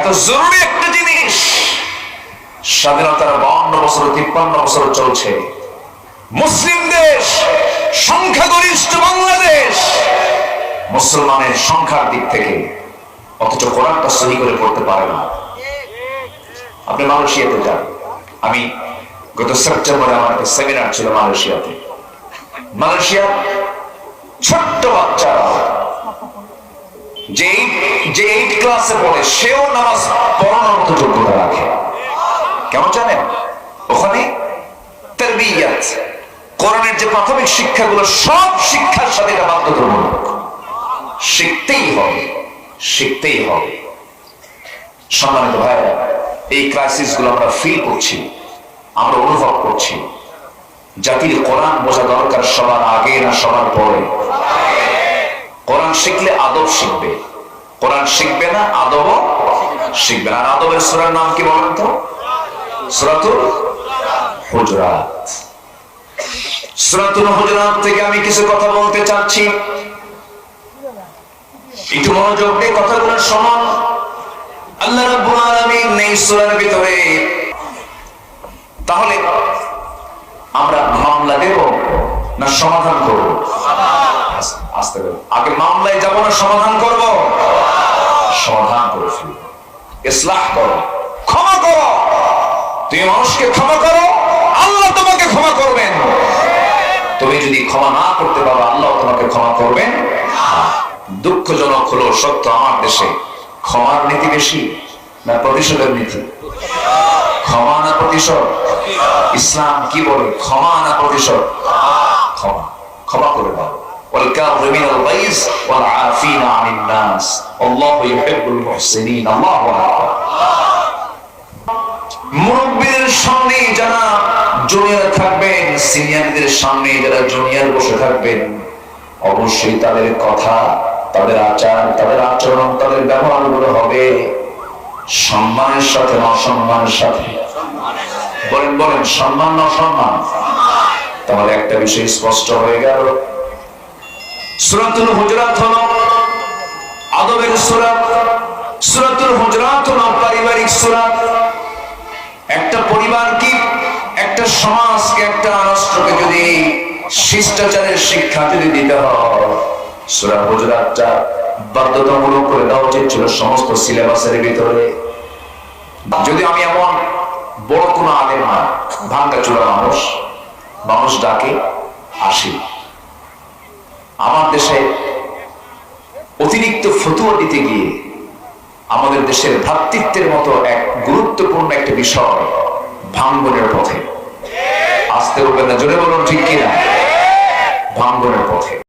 এত জরুরি একটা জিনিস। স্বাধীনতার 52 বছর 53 বছর চলছে, মুসলিম দেশ, সংখ্যাগরিষ্ঠ বাংলাদেশ মুসলমানের সংখ্যার দিক থেকে, অথচ কোরআনটা সহি করে পড়তে পারে না। আপনি মালয়েশিয়াতে যান, আমি গত সেপ্টেম্বরে আমার একটা সেমিনার ছিল মালয়েশিয়াতে। মালয়েশিয়া ছোট্ট বাচ্চারা যে 8 ক্লাসে পড়ে সেও নামাজ পড়ানোর মতো যোগ্যতা রাখে। কেমন জানেন? ওখানে তারবিয়াত, কোরআনের যে প্রাথমিক শিক্ষাগুলো, সব শিক্ষার সাথে এটা বাধ্যতামূলক। শিখতেই হবে, শিখতেই হবে। সম্মানিত ভাইরা, এই ক্রাইসিস গুলো আমরা ফিল করছি, আমরা অনুভব করছি। জাতির কোরআন বোঝা দরকার সবার আগে না সবার পরে? কোরআন শিখলে আদব শিখবে, কোরআন শিখবে না আদবও শিখবে না। আর আদবের সূরার নাম কি বলেন তো? সূরাতুল হুজুরাত। সূরাতুল হুজুরাত থেকে আমি কিছু কথা বলতে চাচ্ছি, একটু মনোযোগ দিয়ে কথাগুলো শুনুন। আল্লাহ রাব্বুল আলামিন এই সূরার ভিতরে, তাহলে আমরা মামলা দেব না সমাধান করব? আস্তে করে, আগে মামলায় যাব না সমাধান করব? সমাধান করে ফেলব। ইসলাহ করো, ক্ষমা করো। তুমি মানুষকে ক্ষমা করো, আল্লাহ তোমাকে ক্ষমা করবেন। তুমি যদি ক্ষমা না করতে পারো, আল্লাহ তোমাকে ক্ষমা করবেন। দুঃখজনক হলো সত্য, আমার দেশে ক্ষমার নীতি বেশি না প্রতিশোধের নীতি? ক্ষমা না প্রতিশোধ? ইসলাম কি বলে? ক্ষমা না প্রতিশোধ? ক্ষমা, ক্ষমা করে দাও। والكاظمين الغيظ والعافين عن الناس والله يحب المحسنين। আল্লাহু আকবার। মুরব্বিদের সামনে যারা জুনিয়র থাকবেন, সিনিয়রদের সামনে যারা জুনিয়র বসে থাকবেন, অবশ্যই তাদের কথা, তাদের আচার, তাদের আচরণ, তাদের ব্যবহারগুলো হবে সম্মানের সাথে না অসম্মানের সাথে? বলেন বলেন, সম্মান না অসম্মান? তাহলে একটা বিষয় স্পষ্ট হয়ে গেল, সূরাতুল হুজুরাত হলো আদবের সূরা। সূরাতুল হুজুরাত হলো পারিবারিক সূরা। একটা পরিবারকে, একটা সমাজকে, একটা রাষ্ট্রকে যদি শিষ্টাচারের শিক্ষা যদি দিতে হয়, সূরা হুজুরাতটা বাধ্যতামূলক করে দেওয়া উচিত ছিল সমস্ত সিলেবাসের ভিতরে। যদি আমি এমন বড় কোনো আলেম না, ভাঙ্গাচোরা মানুষ ডাকে আসি। আমার দেশে অতিরিক্ত ফতোয়া দিতে গিয়ে আমাদের দেশের ভ্রাতৃত্বের মতো এক গুরুত্বপূর্ণ একটা বিষয় ভাঙ্গনের পথে। আসতে বলবেন না, জোরে বলুন ঠিক কিনা? ভাঙ্গনের পথে।